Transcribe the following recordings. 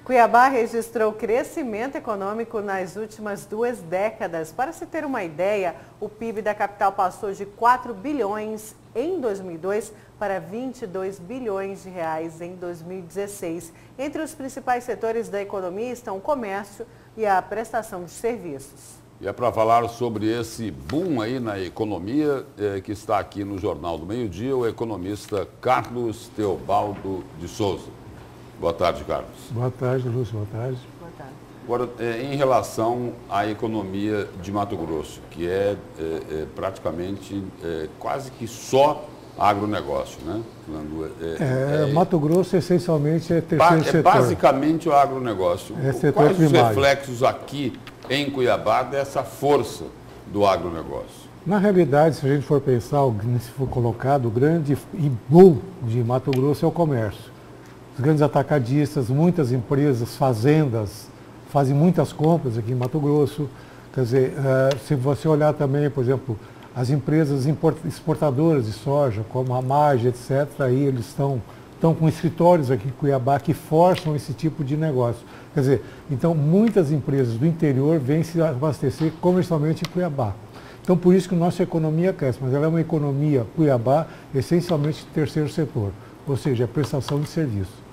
Cuiabá registrou crescimento econômico nas últimas 2 décadas. Para se ter uma ideia, o PIB da capital passou de 4 bilhões em 2002 para 22 bilhões de reais em 2016. Entre os principais setores da economia estão o comércio e a prestação de serviços. E é para falar sobre esse boom aí na economia que está aqui no Jornal do Meio-Dia, o economista Carlos Teobaldo de Souza. Boa tarde, Carlos. Boa tarde, Lúcio. Boa tarde. Boa tarde. Agora, em relação à economia de Mato Grosso, que é praticamente quase que só agronegócio, né? Mato Grosso essencialmente é terceiro setor. Basicamente o agronegócio. Quais os reflexos aqui em Cuiabá dessa força do agronegócio? Na realidade, se a gente for pensar, se for colocado, o grande boom de Mato Grosso é o comércio. Os grandes atacadistas, muitas empresas, fazendas, fazem muitas compras aqui em Mato Grosso. Quer dizer, se você olhar também, por exemplo, as empresas exportadoras de soja, como a Marge, etc., aí eles estão com escritórios aqui em Cuiabá que forçam esse tipo de negócio. Quer dizer, então muitas empresas do interior vêm se abastecer comercialmente em Cuiabá. Então por isso que nossa economia cresce, mas ela é uma economia, Cuiabá, essencialmente terceiro setor, ou seja, a prestação de serviço.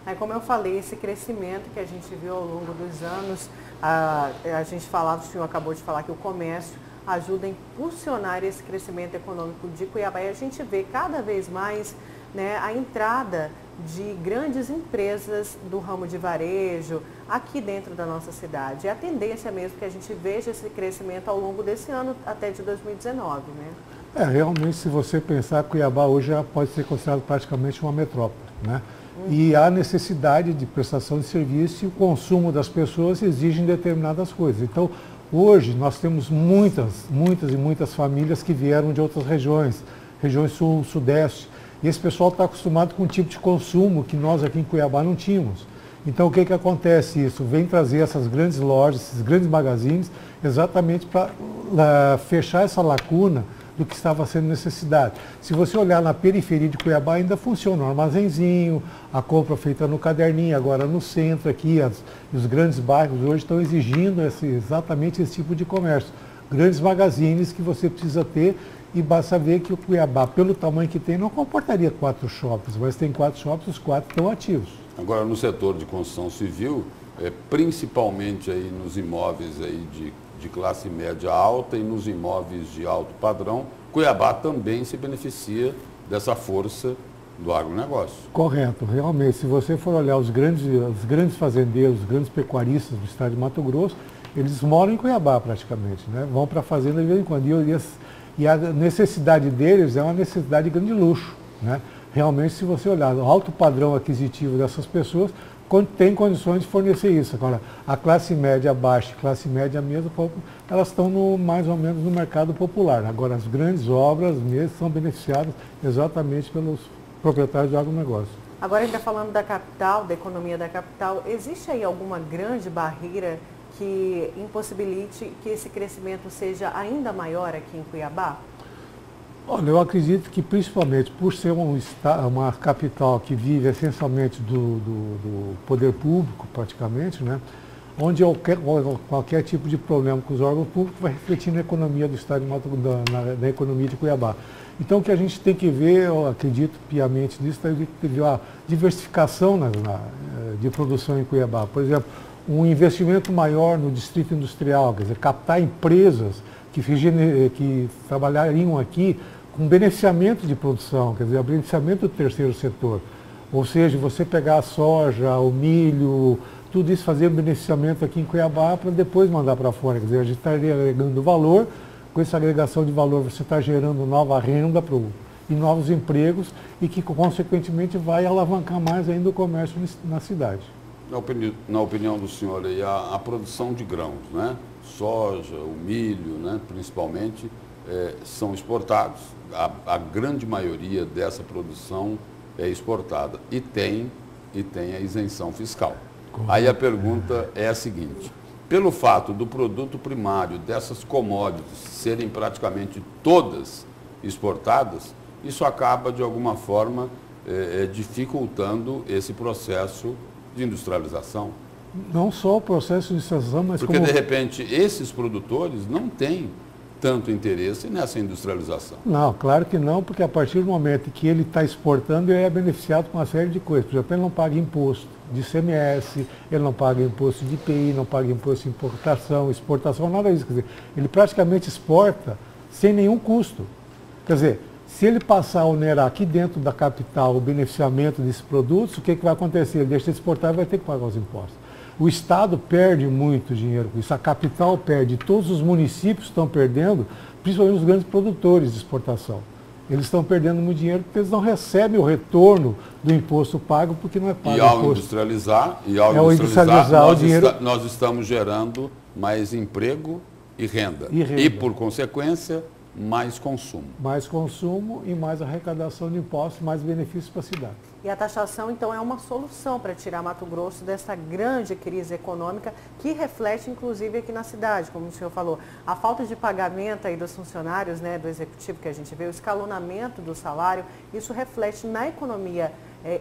Aí, como eu falei, esse crescimento que a gente viu ao longo dos anos, a gente falava, o senhor acabou de falar que o comércio ajuda a impulsionar esse crescimento econômico de Cuiabá. E a gente vê cada vez mais, né, a entrada de grandes empresas do ramo de varejo aqui dentro da nossa cidade. É a tendência mesmo que a gente veja esse crescimento ao longo desse ano até de 2019, né? Realmente, se você pensar, Cuiabá hoje já pode ser considerado praticamente uma metrópole, né? E há necessidade de prestação de serviço e o consumo das pessoas exigem determinadas coisas. Então, hoje nós temos muitas famílias que vieram de outras regiões sul, sudeste, e esse pessoal está acostumado com um tipo de consumo que nós aqui em Cuiabá não tínhamos. Então, o que acontece isso? Vem trazer essas grandes lojas, esses grandes magazines, exatamente para fechar essa lacuna do que estava sendo necessidade. Se você olhar na periferia de Cuiabá, ainda funciona o armazenzinho, a compra feita no caderninho, agora no centro aqui, os grandes bairros hoje estão exigindo exatamente esse tipo de comércio. Grandes magazines que você precisa ter, e basta ver que o Cuiabá, pelo tamanho que tem, não comportaria 4 shoppings, mas tem 4 shoppings, os 4 estão ativos. Agora, no setor de construção civil, principalmente aí nos imóveis aí de classe média alta e nos imóveis de alto padrão, Cuiabá também se beneficia dessa força do agronegócio. Correto, realmente. Se você for olhar os grandes fazendeiros, os grandes pecuaristas do estado de Mato Grosso, eles moram em Cuiabá praticamente, né? Vão para a fazenda de vez em quando. E a necessidade deles é uma necessidade de grande luxo, né? Realmente, se você olhar o alto padrão aquisitivo dessas pessoas, tem condições de fornecer isso. Agora, a classe média baixa e classe média mesmo, elas estão mais ou menos no mercado popular. Agora, as grandes obras mesmo são beneficiadas exatamente pelos proprietários do agronegócio. Agora, ainda falando da capital, da economia da capital, existe aí alguma grande barreira que impossibilite que esse crescimento seja ainda maior aqui em Cuiabá? Olha, eu acredito que principalmente por ser uma capital que vive essencialmente do poder público, praticamente, né? Onde qualquer tipo de problema com os órgãos públicos vai refletir na economia do estado de na economia de Cuiabá. Então, o que a gente tem que ver, eu acredito piamente nisso, é a diversificação de produção em Cuiabá. Por exemplo, um investimento maior no distrito industrial, quer dizer, captar empresas que trabalhariam aqui com beneficiamento de produção, quer dizer, beneficiamento do terceiro setor. Ou seja, você pegar a soja, o milho, tudo isso fazer beneficiamento aqui em Cuiabá para depois mandar para fora. Quer dizer, a gente estaria agregando valor, com essa agregação de valor você está gerando nova renda e novos empregos e que, consequentemente, vai alavancar mais ainda o comércio na cidade. Na opinião do senhor, aí, a produção de grãos, né? Soja, o milho, né? Principalmente, são exportados. A grande maioria dessa produção é exportada e tem a isenção fiscal. Correto. Aí a pergunta é a seguinte: pelo fato do produto primário dessas commodities serem praticamente todas exportadas, isso acaba de alguma forma dificultando esse processo de industrialização? Não só o processo de industrialização, mas porque, como... de repente, esses produtores não têm tanto interesse nessa industrialização. Não, claro que não, porque a partir do momento que ele está exportando, ele é beneficiado com uma série de coisas. Por exemplo, ele não paga imposto de ICMS, ele não paga imposto de IPI, não paga imposto de importação, exportação, nada disso. Quer dizer, ele praticamente exporta sem nenhum custo. Quer dizer, se ele passar a onerar aqui dentro da capital o beneficiamento desses produtos, o que vai acontecer? Ele deixa de exportar e vai ter que pagar os impostos. O Estado perde muito dinheiro com isso, a capital perde, todos os municípios estão perdendo, principalmente os grandes produtores de exportação. Eles estão perdendo muito dinheiro porque eles não recebem o retorno do imposto pago porque não é pago. E ao industrializar, o dinheiro... nós estamos gerando mais emprego e renda. E, por consequência, mais consumo. Mais consumo e mais arrecadação de impostos, mais benefícios para a cidade. E a taxação, então, é uma solução para tirar Mato Grosso dessa grande crise econômica que reflete, inclusive, aqui na cidade, como o senhor falou. A falta de pagamento aí dos funcionários, né, do executivo que a gente vê, o escalonamento do salário, isso reflete na economia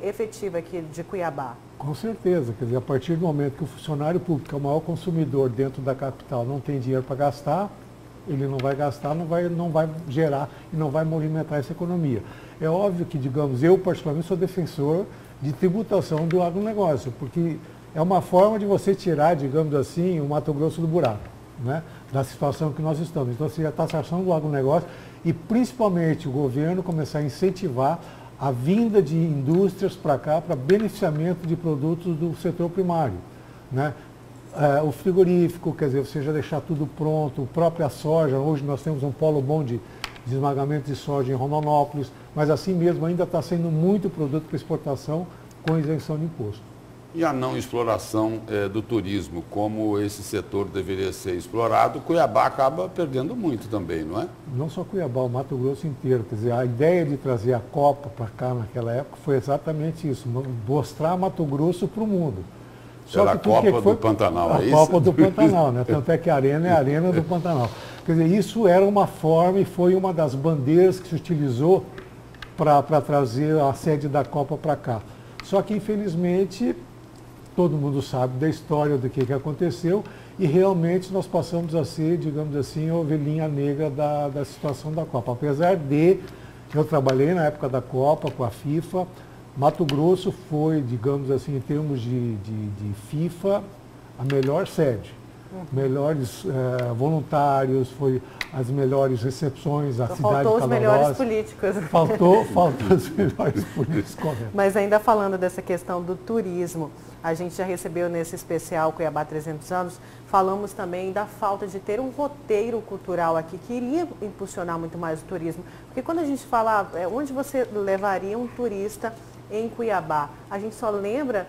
efetiva aqui de Cuiabá. Com certeza. Quer dizer, a partir do momento que o funcionário público, que é o maior consumidor dentro da capital, não tem dinheiro para gastar, ele não vai gastar, não vai gerar e não vai movimentar essa economia. É óbvio que, digamos, eu particularmente sou defensor de tributação do agronegócio, porque é uma forma de você tirar, digamos assim, o Mato Grosso do buraco, né, da situação que nós estamos. Então, seria a taxação do agronegócio e, principalmente, o governo começar a incentivar a vinda de indústrias para cá para beneficiamento de produtos do setor primário, né? O frigorífico, quer dizer, você já deixar tudo pronto, a própria soja, hoje nós temos um polo bom de esmagamento de soja em Rondonópolis, mas assim mesmo ainda está sendo muito produto para exportação com isenção de imposto. E a não exploração do turismo, como esse setor deveria ser explorado, Cuiabá acaba perdendo muito também, não é? Não só Cuiabá, o Mato Grosso inteiro. Quer dizer, a ideia de trazer a Copa para cá naquela época foi exatamente isso, mostrar Mato Grosso para o mundo. Só era a Copa do Pantanal, é isso? A Copa do Pantanal, né? Tanto é que a arena é a Arena do Pantanal. Quer dizer, isso era uma forma e foi uma das bandeiras que se utilizou para trazer a sede da Copa para cá. Só que, infelizmente, todo mundo sabe da história do que aconteceu e realmente nós passamos a ser, digamos assim, a ovelhinha negra da situação da Copa. Apesar de, eu trabalhei na época da Copa com a FIFA, Mato Grosso foi, digamos assim, em termos de FIFA, a melhor sede. Melhores voluntários, foi as melhores recepções, a cidade faltou os melhores políticos. Faltou os melhores políticos, correto. Mas ainda falando dessa questão do turismo, a gente já recebeu nesse especial Cuiabá 300 anos, falamos também da falta de ter um roteiro cultural aqui que iria impulsionar muito mais o turismo. Porque quando a gente fala onde você levaria um turista em Cuiabá, a gente só lembra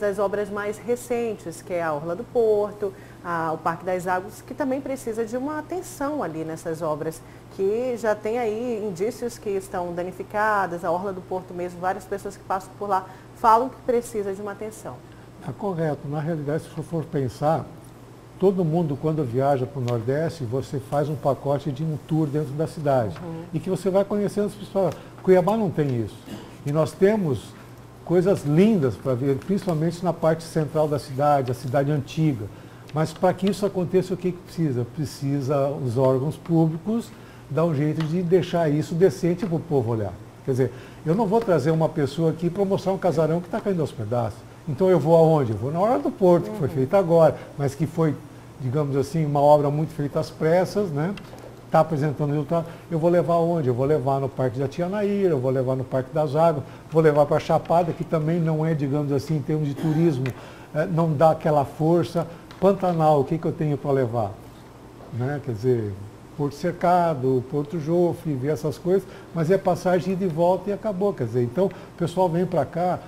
das obras mais recentes, que é a Orla do Porto, o Parque das Águas, que também precisa de uma atenção ali nessas obras, que já tem aí indícios que estão danificadas, a Orla do Porto mesmo, várias pessoas que passam por lá falam que precisa de uma atenção. É correto. Na realidade, se for pensar, todo mundo quando viaja para o Nordeste, você faz um pacote de um tour dentro da cidade. E que você vai conhecendo as pessoas. Cuiabá não tem isso. E nós temos coisas lindas para ver, principalmente na parte central da cidade, a cidade antiga. Mas para que isso aconteça, o que precisa? Precisa os órgãos públicos dar um jeito de deixar isso decente para o povo olhar. Quer dizer, eu não vou trazer uma pessoa aqui para mostrar um casarão que está caindo aos pedaços. Então eu vou aonde? Eu vou na Orla do Porto, que foi feita agora, mas que foi, digamos assim, uma obra muito feita às pressas, né? Está apresentando resultado. Eu vou levar aonde? Eu vou levar no Parque da Tia Naíra, eu vou levar no Parque das Águas, vou levar para a Chapada, que também não é, digamos assim, em termos de turismo, não dá aquela força. Pantanal, o que eu tenho para levar? Né? Quer dizer, Porto Cercado, Porto Jofre, ver essas coisas, mas é passagem ida e volta e acabou. Quer dizer, então o pessoal vem para cá,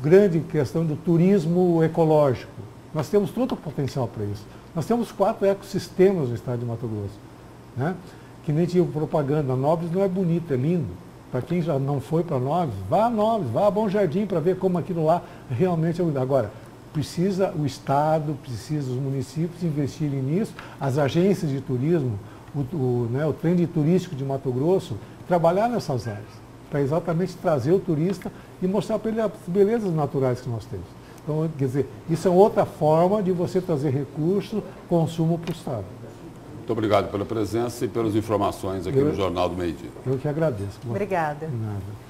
grande questão do turismo ecológico. Nós temos todo o potencial para isso. Nós temos 4 ecossistemas no estado de Mato Grosso. Né? Que nem tinha propaganda. Nobres não é bonito, é lindo. Para quem já não foi para Nobres, vá a Nobres, vá a Bom Jardim para ver como aquilo lá realmente é lindo. Agora, precisa o Estado, precisa os municípios investirem nisso, as agências de turismo, o trend turístico de Mato Grosso, trabalhar nessas áreas. para exatamente trazer o turista e mostrar para ele as belezas naturais que nós temos. Então, quer dizer, isso é outra forma de você trazer recurso, consumo para o Estado. Muito obrigado pela presença e pelas informações aqui no Jornal do Meio-Dia. Eu que agradeço. Obrigada. De nada.